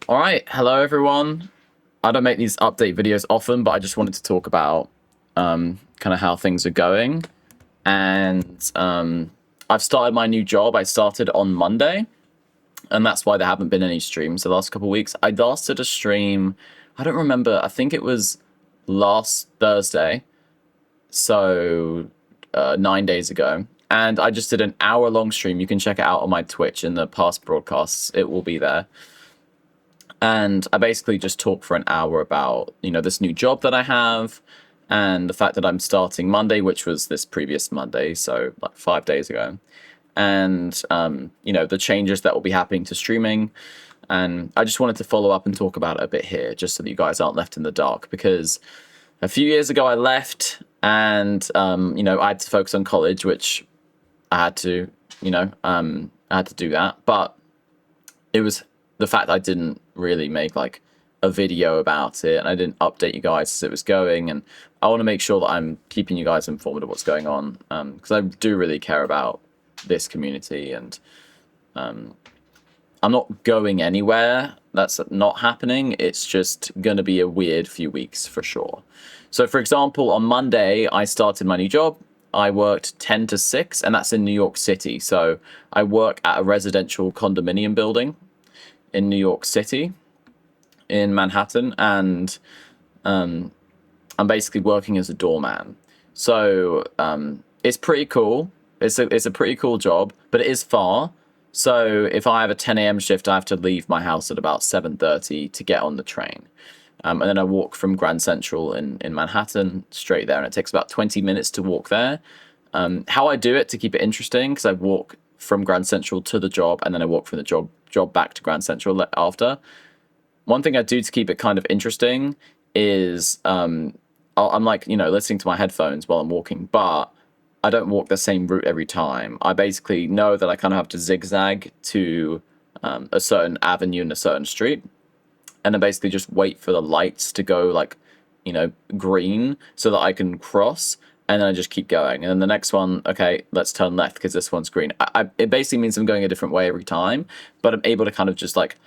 All right, hello everyone. I don't make these update videos often, but I just wanted to talk about kind of how things are going. And I've started my new job. I started on Monday, and that's why there haven't been any streams the last couple of weeks. I last did a stream, I don't remember, I think it was last Thursday, so 9 days ago. And I just did an hour-long stream. You can check it out on my Twitch in the past broadcasts. It will be there. And I basically just talk for an hour about, this new job that I have and the fact that I'm starting Monday, which was this previous Monday, so like 5 days ago. And, the changes that will be happening to streaming. And I just wanted to follow up and talk about it a bit here, just so that you guys aren't left in the dark. Because a few years ago I left and, I had to focus on college, which I had to, I had to do that. But it was the fact I didn't really make like a video about it and I didn't update you guys as it was going, and I want to make sure that I'm keeping you guys informed of what's going on, because I do really care about this community, and I'm not going anywhere. That's not happening. It's just gonna be a weird few weeks for sure. So for example, on Monday I started my new job. I worked 10 to 6, and that's in New York City. So I work at a residential condominium building in New York City, in Manhattan, and I'm basically working as a doorman. So it's pretty cool. It's a pretty cool job, but it is far. So if I have a 10 a.m. shift, I have to leave my house at about 7:30 to get on the train. And then I walk from Grand Central in Manhattan straight there, and it takes about 20 minutes to walk there. How I do it to keep it interesting, because I walk from Grand Central to the job, and then I walk from the job back to Grand Central after. One thing I do to keep it kind of interesting is I'm like, listening to my headphones while I'm walking, but I don't walk the same route every time. I basically know that I kind of have to zigzag to a certain avenue in a certain street, and then basically just wait for the lights to go like, green so that I can cross, and then I just keep going. And then the next one, okay, let's turn left because this one's green. It basically means I'm going a different way every time, but I'm able to kind of just like,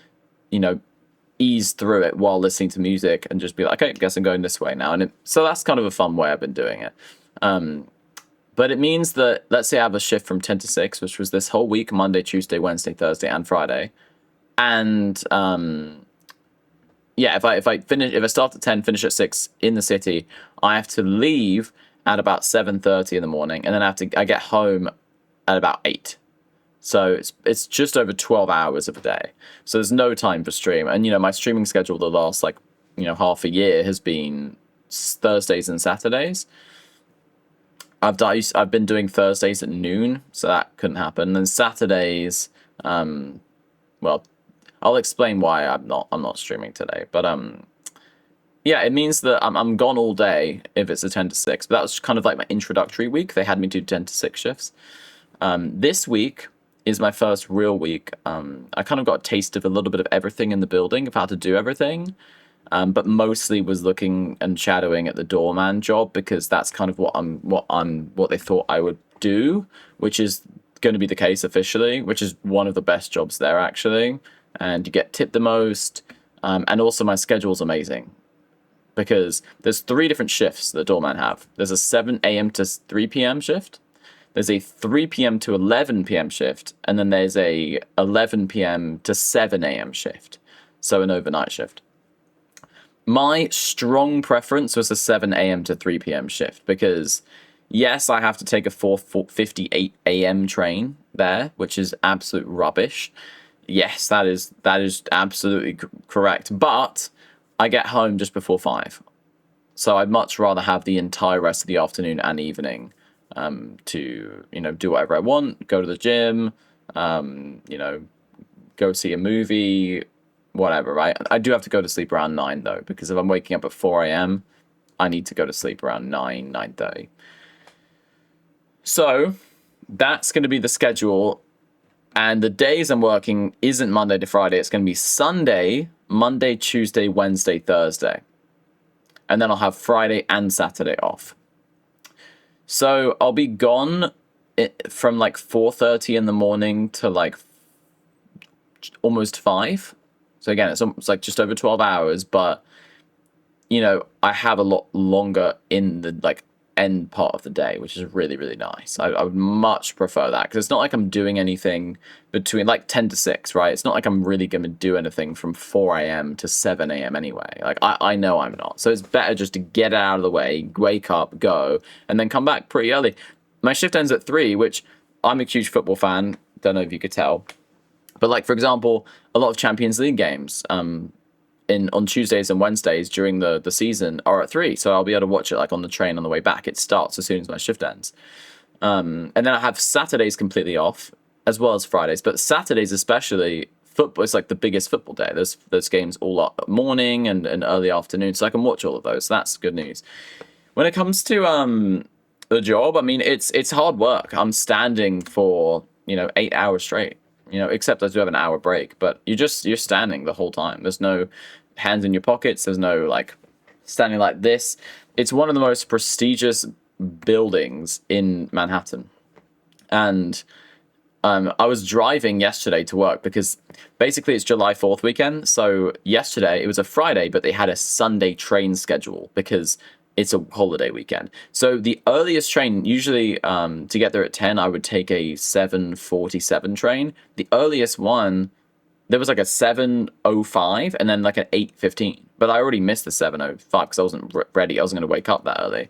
ease through it while listening to music and just be like, okay, I guess I'm going this way now. And so that's kind of a fun way I've been doing it. But it means that, let's say I have a shift from 10 to 6, which was this whole week, Monday, Tuesday, Wednesday, Thursday, and Friday. And if I start at 10, finish at 6 in the city, I have to leave at about 7:30 in the morning, and then I get home at about 8. So it's just over 12 hours of a day. So there's no time for stream. And my streaming schedule the last half a year has been Thursdays and Saturdays. I've been doing Thursdays at noon, so that couldn't happen. And then Saturdays, well, I'll explain why I'm not streaming today. But it means that I'm gone all day if it's a 10 to 6. But that was kind of like my introductory week. They had me do 10 to 6 shifts. This week is my first real week. I kind of got a taste of a little bit of everything in the building, of how to do everything. But mostly was looking and shadowing at the doorman job, because that's kind of what they thought I would do, which is going to be the case officially, which is one of the best jobs there actually. And you get tipped the most. And also my schedule's amazing, because there's 3 different shifts that doorman have. There's a 7 a.m. to 3 p.m. shift. There's a 3 p.m. to 11 p.m. shift, and then there's a 11 p.m. to 7 a.m. shift, so an overnight shift. My strong preference was a 7 a.m. to 3 p.m. shift, because yes, I have to take a 4:58 a.m. train there, which is absolute rubbish. Yes, that is absolutely correct, but I get home just before 5. So I'd much rather have the entire rest of the afternoon and evening to do whatever I want, go to the gym, go see a movie, whatever, right? I do have to go to sleep around 9 though, because if I'm waking up at 4 a.m., I need to go to sleep around 9:30. So that's going to be the schedule, and the days I'm working isn't Monday to Friday. It's going to be Sunday, Monday, Tuesday, Wednesday, Thursday, and then I'll have Friday and Saturday off. So I'll be gone from like 4:30 in the morning to like almost 5. So again, it's like just over 12 hours, but I have a lot longer in the like end part of the day, which is really, really nice. I would much prefer that because it's not like I'm doing anything between like 10 to 6, right? It's not like I'm really going to do anything from 4 a.m. to 7 a.m. anyway. Like, I know I'm not. So it's better just to get out of the way, wake up, go, and then come back pretty early. My shift ends at 3, which I'm a huge football fan. Don't know if you could tell. But like, for example, a lot of Champions League games, on Tuesdays and Wednesdays during the season are at 3, so I'll be able to watch it like on the train on the way back. It starts as soon as my shift ends, and then I have Saturdays completely off as well as Fridays. But Saturdays especially, football is like the biggest football day. There's games all up morning and early afternoon, so I can watch all of those. So that's good news. When it comes to the job, I mean it's hard work. I'm standing for 8 hours straight. Except I do have an hour break, but you're standing the whole time. There's no hands in your pockets. There's no like standing like this. It's one of the most prestigious buildings in Manhattan. And I was driving yesterday to work because basically it's July 4th weekend. So yesterday it was a Friday, but they had a Sunday train schedule because it's a holiday weekend. So the earliest train, usually to get there at 10, I would take a 7:47 train. The earliest one, there was like a 7:05 and then like an 8:15. But I already missed the 7:05 because I wasn't ready. I wasn't going to wake up that early.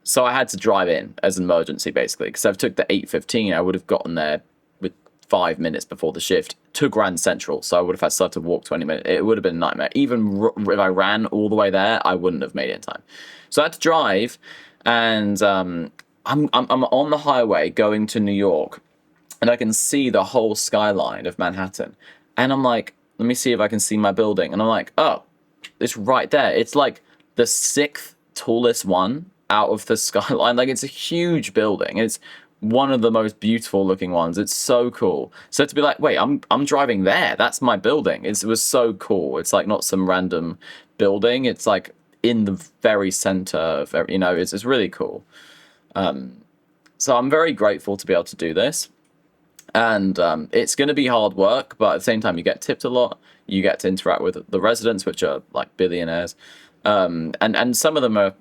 So I had to drive in as an emergency, basically. Because if I took the 8:15, I would have gotten there with 5 minutes before the shift to Grand Central. So I would have had to walk 20 minutes. It would have been a nightmare. Even if I ran all the way there, I wouldn't have made it in time. So I had to drive, and I'm on the highway going to New York, and I can see the whole skyline of Manhattan. And I'm like, let me see if I can see my building. And I'm like, oh, it's right there. It's like the 6th tallest one out of the skyline. Like, it's a huge building. It's one of the most beautiful looking ones. It's so cool. So to be like, wait, I'm driving there. That's my building. It was so cool. It's like not some random building. It's like in the very center of, it's really cool. So I'm very grateful to be able to do this. And it's going to be hard work, but at the same time, you get tipped a lot. You get to interact with the residents, which are like billionaires. And some of them are,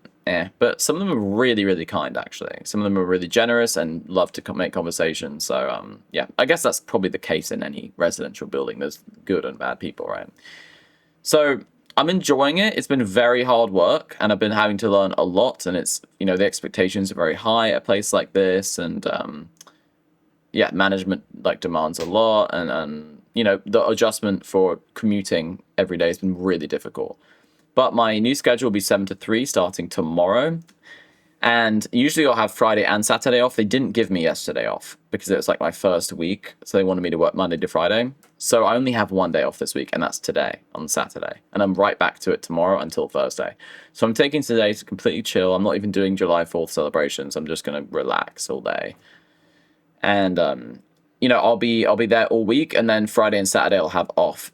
but some of them are really, really kind, actually. Some of them are really generous and love to make conversation. So, yeah, I guess that's probably the case in any residential building. There's good and bad people, right? So I'm enjoying it. It's been very hard work, and I've been having to learn a lot. And it's, the expectations are very high at a place like this. And, yeah, management like demands a lot. And the adjustment for commuting every day has been really difficult. But my new schedule will be 7 to 3 starting tomorrow. And usually I'll have Friday and Saturday off. They didn't give me yesterday off because it was like my first week. So they wanted me to work Monday to Friday. So I only have one day off this week, and that's today on Saturday. And I'm right back to it tomorrow until Thursday. So I'm taking today to completely chill. I'm not even doing July 4th celebrations. I'm just going to relax all day. And, I'll be there all week, and then Friday and Saturday I'll have off.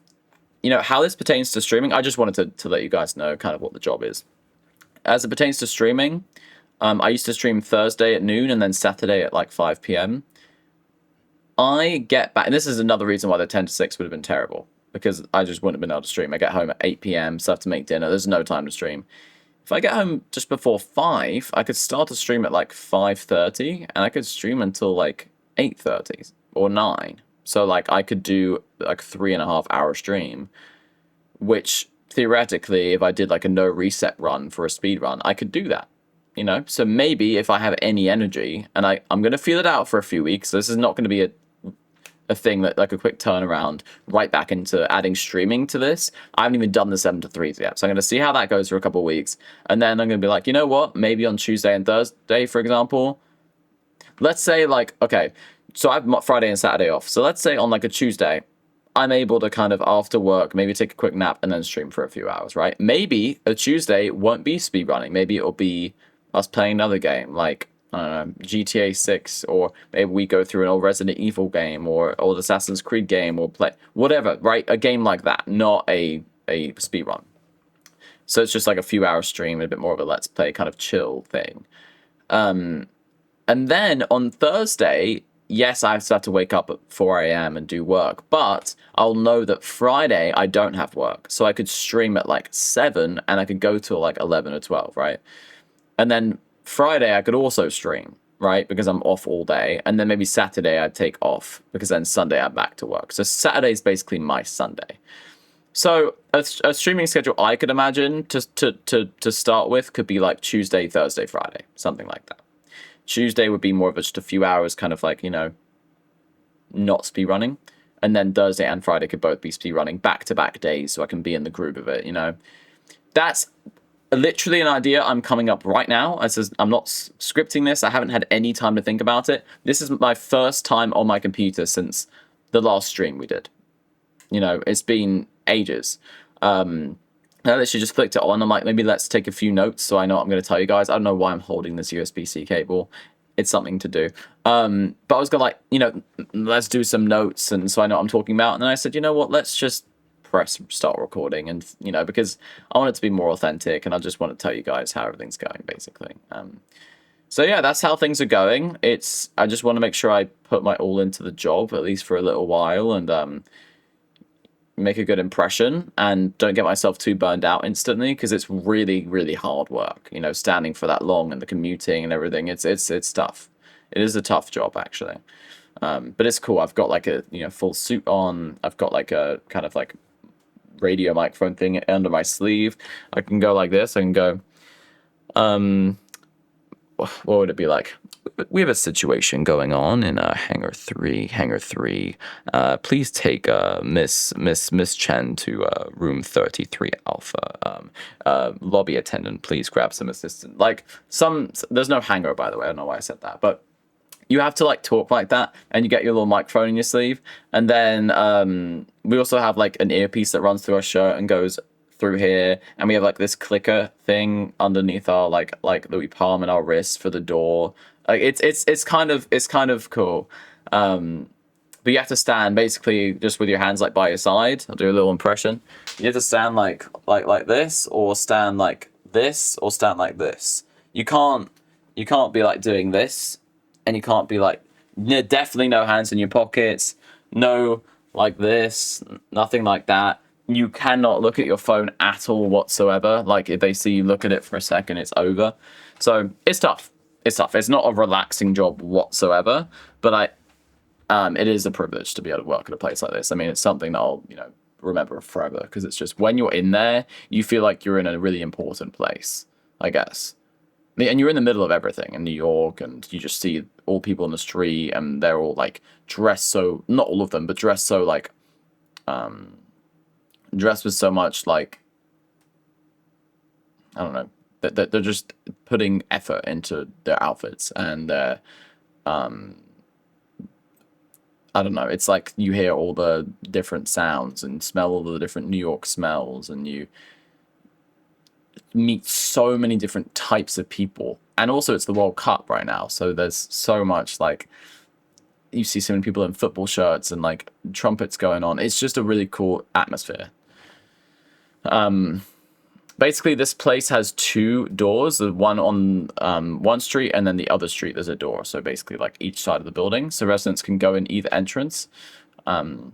How this pertains to streaming, I just wanted to let you guys know kind of what the job is. As it pertains to streaming, I used to stream Thursday at noon and then Saturday at like 5 p.m. I get back, and this is another reason why the 10 to 6 would have been terrible, because I just wouldn't have been able to stream. I get home at 8 p.m., so I have to make dinner. There's no time to stream. If I get home just before 5, I could start to stream at like 5:30, and I could stream until like 8:30 or 9. So like I could do like 3.5 hour stream, which theoretically, if I did like a no reset run for a speed run, I could do that. So maybe if I have any energy, and I'm going to feel it out for a few weeks. So this is not going to be a thing that like a quick turnaround right back into adding streaming to this. I haven't even done the 7 to 3s yet. So I'm going to see how that goes for a couple of weeks. And then I'm going to be like, you know what? Maybe on Tuesday and Thursday, for example, let's say like, okay, so I have Friday and Saturday off. So let's say on like a Tuesday, I'm able to kind of after work, maybe take a quick nap and then stream for a few hours, right? Maybe a Tuesday won't be speedrunning. Maybe it'll be us playing another game like, I don't know, GTA 6, or maybe we go through an old Resident Evil game or old Assassin's Creed game, or play whatever, right? A game like that, not a speedrun. So it's just like a few hours stream, a bit more of a let's play kind of chill thing. And then on Thursday, yes, I have to wake up at 4 a.m. and do work, but I'll know that Friday I don't have work. So I could stream at like 7 and I could go till like 11 or 12, right? And then Friday I could also stream, right? Because I'm off all day. And then maybe Saturday I'd take off because then Sunday I'm back to work. So Saturday is basically my Sunday. So a streaming schedule I could imagine to start with could be like Tuesday, Thursday, Friday, something like that. Tuesday would be more of just a few hours, kind of like, not speed running. And then Thursday and Friday could both be speed running back-to-back days so I can be in the groove of it, That's literally an idea I'm coming up right now. I'm not scripting this. I haven't had any time to think about it. This is my first time on my computer since the last stream we did. It's been ages. I literally just flicked it on. I'm like, maybe let's take a few notes so I know what I'm going to tell you guys. I don't know why I'm holding this USB-C cable. It's something to do. But I was going to let's do some notes and so I know what I'm talking about. And then I said, you know what, let's just press start recording and, because I want it to be more authentic and I just want to tell you guys how everything's going, basically. So yeah, that's how things are going. I just want to make sure I put my all into the job, at least for a little while, and make a good impression and don't get myself too burned out instantly because it's really, really hard work, standing for that long and the commuting and everything. It's tough. It is a tough job, actually. But it's cool. I've got like a, full suit on. I've got like a kind of like radio microphone thing under my sleeve. I can go like this. I can go, what would it be like? We have a situation going on in Hangar 3. Please take Miss Chen to room 33 Alpha. Lobby attendant, please grab some assistance. There's no hangar, by the way. I don't know why I said that, but you have to talk like that, and you get your little microphone in your sleeve, and then we also have an earpiece that runs through our shirt and goes through here, and we have this clicker thing underneath our that we palm in our wrist for the door. It's kind of cool. But you have to stand basically just with your hands by your side. I'll do a little impression. You have to stand like this, or stand like this, or stand like this. You can't be doing this, and you can't be definitely no hands in your pockets, no like this, nothing like that. You cannot look at your phone at all whatsoever. If they see you look at it for a second, it's over. So it's tough. It's tough. It's not a relaxing job whatsoever, but it is a privilege to be able to work at a place like this. I mean, it's something that I'll, remember forever, because it's just when you're in there, you feel like you're in a really important place, I guess. And you're in the middle of everything in New York, and you just see all people in the street, and they're all dressed so, not all of them, but dressed so dressed with so much I don't know, that they're just putting effort into their outfits, and I don't know, it's you hear all the different sounds and smell all the different New York smells, and you meet so many different types of people. And also it's the World Cup right now, so there's so much you see so many people in football shirts and trumpets going on. It's just a really cool atmosphere. Basically this place has 2 doors, the one on one street, and then the other street there's a door, so basically each side of the building, so residents can go in either entrance. And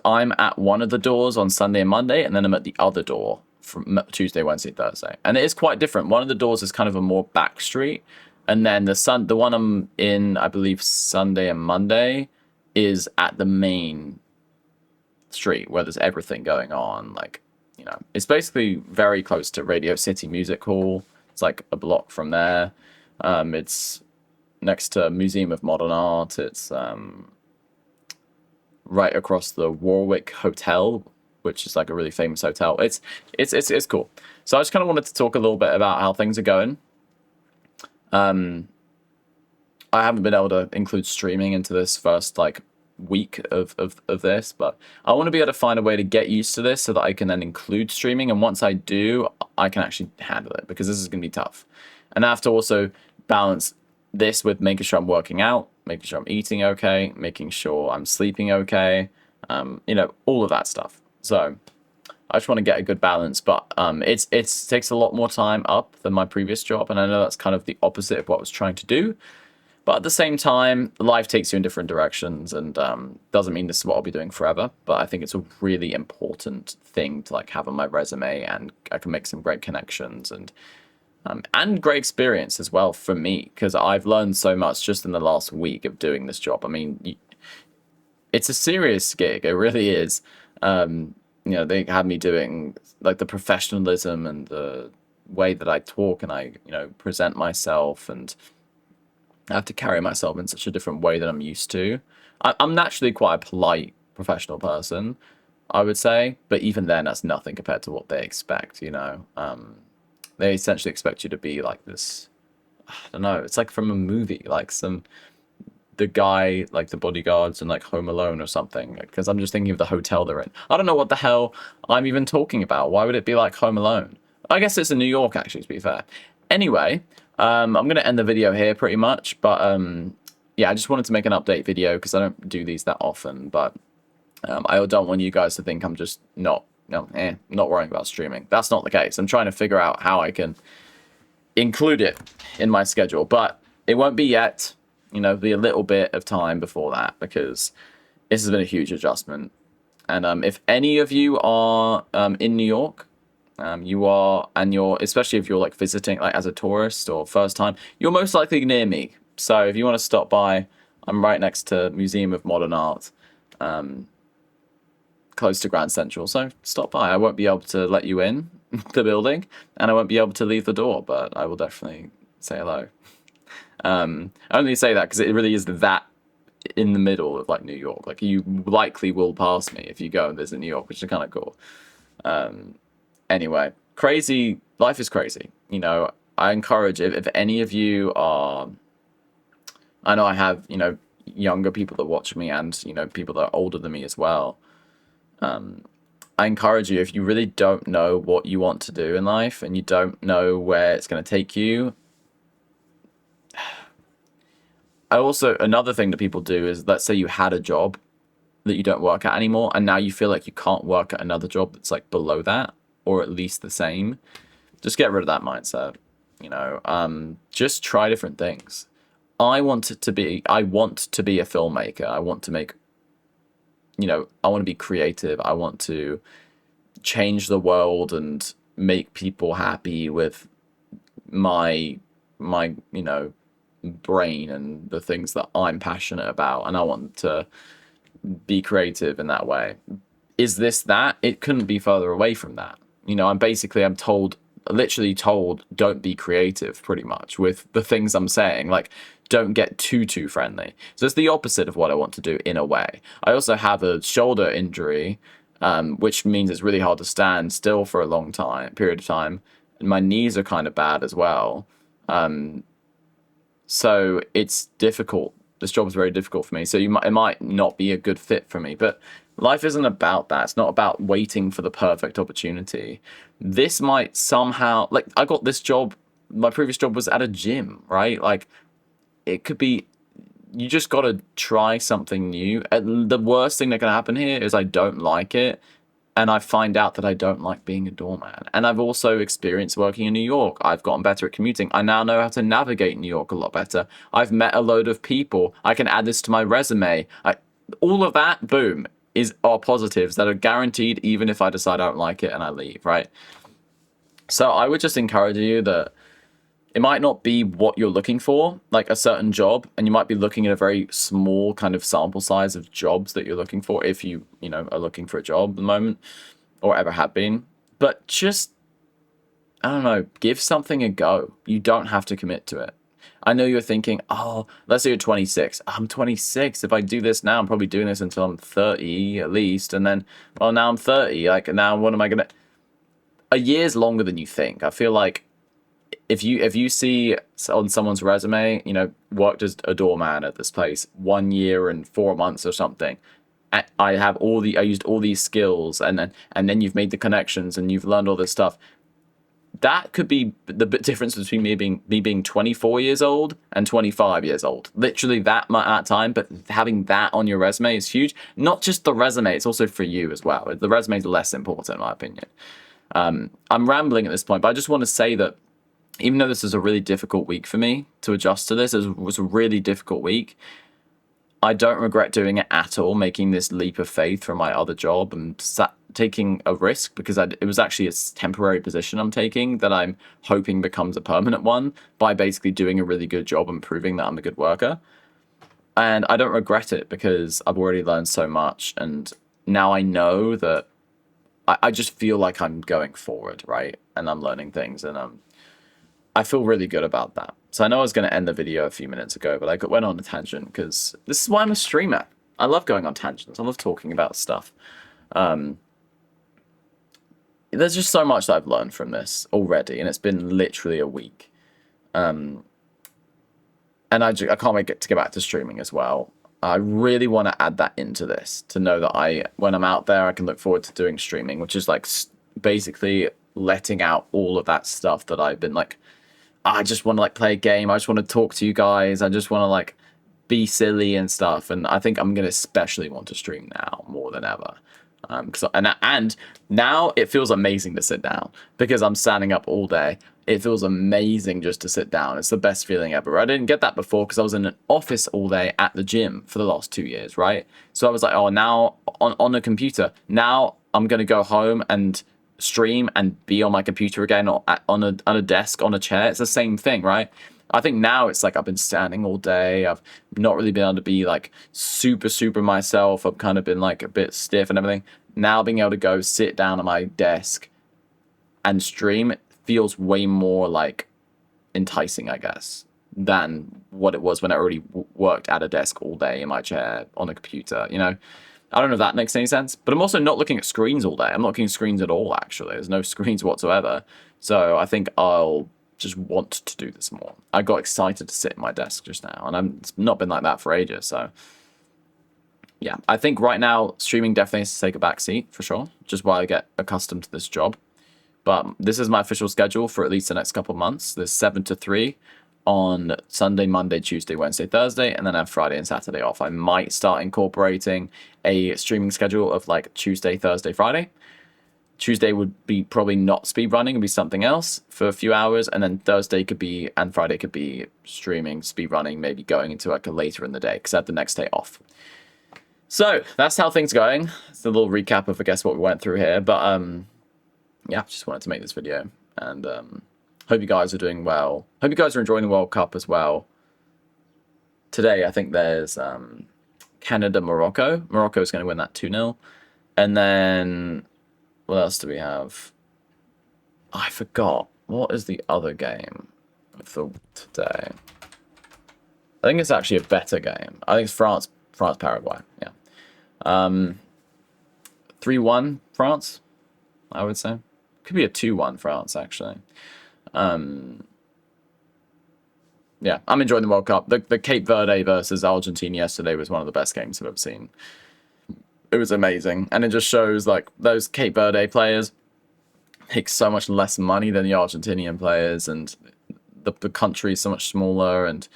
I'm at one of the doors on Sunday and Monday, and then I'm at the other door from Tuesday, Wednesday, Thursday. And it is quite different. One of the doors is kind of a more back street, and then the one I'm in, I believe Sunday and Monday, is at the main street where there's everything going on. It's basically very close to Radio City Music Hall. It's a block from there. It's next to Museum of Modern Art. It's right across the Warwick Hotel, which is a really famous hotel. It's cool. So I just kind of wanted to talk a little bit about how things are going. I haven't been able to include streaming into this first week of this, but I want to be able to find a way to get used to this so that I can then include streaming, and once I do, I can actually handle it, because this is going to be tough. And I have to also balance this with making sure I'm working out, making sure I'm eating okay, making sure I'm sleeping okay, all of that stuff. So I just want to get a good balance, but it takes a lot more time up than my previous job, and I know that's kind of the opposite of what I was trying to do. But at the same time, life takes you in different directions, and doesn't mean this is what I'll be doing forever. But I think it's a really important thing to like have on my resume, and I can make some great connections and great experience as well for me, because I've learned so much just in the last week of doing this job. I mean, it's a serious gig. It really is. They had me doing like the professionalism and the way that I talk and I, present myself, and I have to carry myself in such a different way than I'm used to. I'm naturally quite a polite professional person, I would say, but even then, that's nothing compared to what they expect. They essentially expect you to be like this. I don't know. It's like from a movie, like the guy, like the bodyguards and like Home Alone or something. Because I'm just thinking of the hotel they're in. I don't know what the hell I'm even talking about. Why would it be like Home Alone? I guess it's in New York, actually, to be fair. Anyway, I'm going to end the video here pretty much. But yeah, I just wanted to make an update video because I don't do these that often. But I don't want you guys to think I'm just not worrying about streaming. That's not the case. I'm trying to figure out how I can include it in my schedule. But it won't be yet. Be a little bit of time before that, because this has been a huge adjustment. And if any of you are in New York, you're especially if you're like visiting like as a tourist or first time, you're most likely near me. So if you want to stop by, I'm right next to Museum of Modern Art, close to Grand Central. So stop by. I won't be able to let you in the building, and I won't be able to leave the door, but I will definitely say hello. I only say that because it really is that in the middle of like New York. Like you likely will pass me if you go and visit New York, which is kind of cool. Anyway, crazy. Life is crazy. I encourage if any of you are. I know I have younger people that watch me, and people that are older than me as well. I encourage you, if you really don't know what you want to do in life and you don't know where it's going to take you. Another thing that people do is, let's say you had a job that you don't work at anymore, and now you feel like you can't work at another job that's like below that, or at least the same. Just get rid of that mindset. Just try different things. I want to be a filmmaker. I want to make, I want to be creative. I want to change the world and make people happy with my brain and the things that I'm passionate about, and I want to be creative in that way. Is this that? It couldn't be further away from that. I'm literally told, don't be creative, pretty much, with the things I'm saying. Like, don't get too friendly. So it's the opposite of what I want to do in a way. I also have a shoulder injury, which means it's really hard to stand still for a long period of time. And my knees are kind of bad as well. So it's difficult. This job is very difficult for me. So it might not be a good fit for me. But life isn't about that. It's not about waiting for the perfect opportunity. This might somehow, like, I got this job. My previous job was at a gym, right? Like, it could be. You just got to try something new. The worst thing that can happen here is I don't like it, and I find out that I don't like being a doorman. And I've also experienced working in New York. I've gotten better at commuting. I now know how to navigate New York a lot better. I've met a load of people. I can add this to my resume. All of that, boom, are positives that are guaranteed even if I decide I don't like it and I leave, right? So I would just encourage you that it might not be what you're looking for, like a certain job, and you might be looking at a very small kind of sample size of jobs that you're looking for if you are looking for a job at the moment or ever have been. But just, I don't know, give something a go. You don't have to commit to it. I know you're thinking, oh, let's say you're 26. I'm 26. If I do this now, I'm probably doing this until I'm 30 at least. And then, well, now I'm 30. Like, now what am I going to... A year's longer than you think. I feel like if you see on someone's resume, worked as a doorman at this place 1 year and 4 months or something, I used all these skills, and then you've made the connections and you've learned all this stuff. That could be the difference between me being 24 years old and 25 years old. Literally that time, but having that on your resume is huge. Not just the resume, it's also for you as well. The resume is less important, in my opinion. I'm rambling at this point, but I just want to say that even though this is a really difficult week for me to adjust to this, it was a really difficult week. I don't regret doing it at all, making this leap of faith from my other job and taking a risk, because it was actually a temporary position I'm taking that I'm hoping becomes a permanent one by basically doing a really good job and proving that I'm a good worker. And I don't regret it because I've already learned so much. And now I know that I just feel like I'm going forward, right? And I'm learning things, and I feel really good about that. So I know I was going to end the video a few minutes ago, but I went on a tangent because this is why I'm a streamer. I love going on tangents. I love talking about stuff. There's just so much that I've learned from this already, and it's been literally a week. And I can't wait to get back to streaming as well. I really want to add that into this, to know that when I'm out there, I can look forward to doing streaming, which is like basically letting out all of that stuff that I've been like, I just want to like play a game. I just want to talk to you guys. I just want to like be silly and stuff. And I think I'm going to especially want to stream now more than ever. And now it feels amazing to sit down because I'm standing up all day. It feels amazing just to sit down. It's the best feeling ever. I didn't get that before because I was in an office all day at the gym for the last 2 years, right? So I was like, oh, now on a computer. Now I'm going to go home and stream and be on my computer again, or on a desk, on a chair. It's the same thing, right? I think now it's like I've been standing all day. I've not really been able to be like super myself. I've kind of been like a bit stiff and everything. Now being able to go sit down at my desk and stream feels way more like enticing, I guess, than what it was when I already worked at a desk all day in my chair on a computer, you know? I don't know if that makes any sense, but I'm also not looking at screens all day. I'm not looking at screens at all, actually. There's no screens whatsoever. So I think I'll just want to do this more. I got excited to sit at my desk just now, and it's not been like that for ages. So yeah, I think right now streaming definitely has to take a back seat for sure, just while I get accustomed to this job. But this is my official schedule for at least the next couple of months. There's 7 to 3 on Sunday, Monday, Tuesday, Wednesday, Thursday, and then I have Friday and Saturday off. I might start incorporating a streaming schedule of like Tuesday, Thursday, Friday. Tuesday would be probably not speed running, it'd be something else for a few hours, and then Thursday could be, and Friday could be streaming, speed running, maybe going into like a later in the day because I have the next day off. So that's how things are going. It's a little recap of, I guess, what we went through here. But yeah, just wanted to make this video, and hope you guys are doing well. Hope you guys are enjoying the World Cup as well. Today, I think there's Canada-Morocco. Morocco is going to win that 2-0. And then, what else do we have? I forgot. What is the other game for today? I think it's actually a better game. I think it's France-Paraguay. Yeah. 3-1 France, I would say. Could be a 2-1 France, actually. Yeah, I'm enjoying the World Cup. The Cape Verde versus Argentina yesterday was one of the best games I've ever seen. It was amazing. And it just shows, like, those Cape Verde players make so much less money than the Argentinian players, and the country is so much smaller, and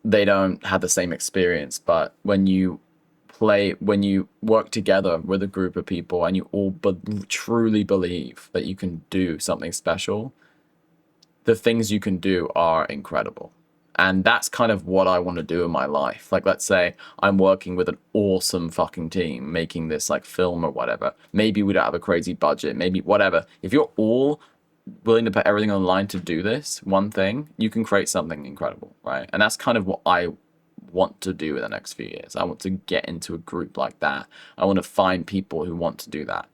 they don't have the same experience. But when you work together with a group of people and you all truly believe that you can do something special, the things you can do are incredible. And that's kind of what I want to do in my life. Like, let's say I'm working with an awesome fucking team making this like film or whatever. Maybe we don't have a crazy budget, maybe whatever. If you're all willing to put everything on the line to do this one thing, you can create something incredible, right? And that's kind of what I want to do in the next few years. I want to get into a group like that. I want to find people who want to do that.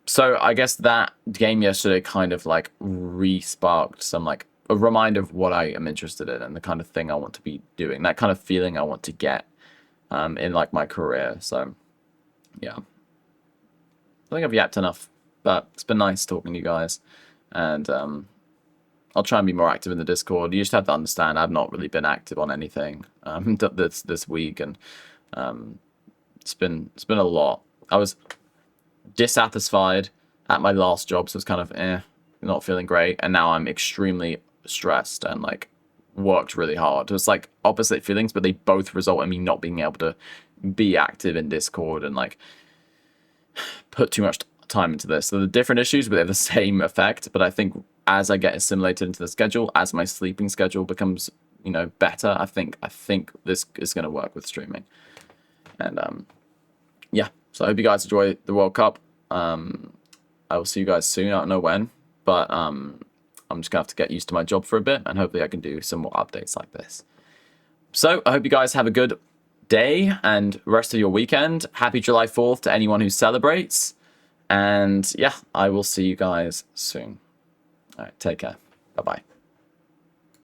So I guess that game yesterday kind of like re-sparked some like a reminder of what I am interested in and the kind of thing I want to be doing, that kind of feeling I want to get in like my career. So yeah, I think I've yapped enough, but it's been nice talking to you guys, and I'll try and be more active in the Discord. You just have to understand I've not really been active on anything this week, and it's been a lot. I was dissatisfied at my last job, so it's kind of not feeling great, and now I'm extremely stressed and like worked really hard. It's like opposite feelings, but they both result in me not being able to be active in Discord and like put too much time into this. So they're different issues, but they have the same effect. But I think as I get assimilated into the schedule, as my sleeping schedule becomes, you know, better, I think this is going to work with streaming. And yeah, so I hope you guys enjoy the World Cup. I will see you guys soon. I don't know when, but I'm just gonna have to get used to my job for a bit, and hopefully I can do some more updates like this. So I hope you guys have a good day and rest of your weekend. Happy July 4th to anyone who celebrates. And yeah, I will see you guys soon. All right, take care. Bye-bye.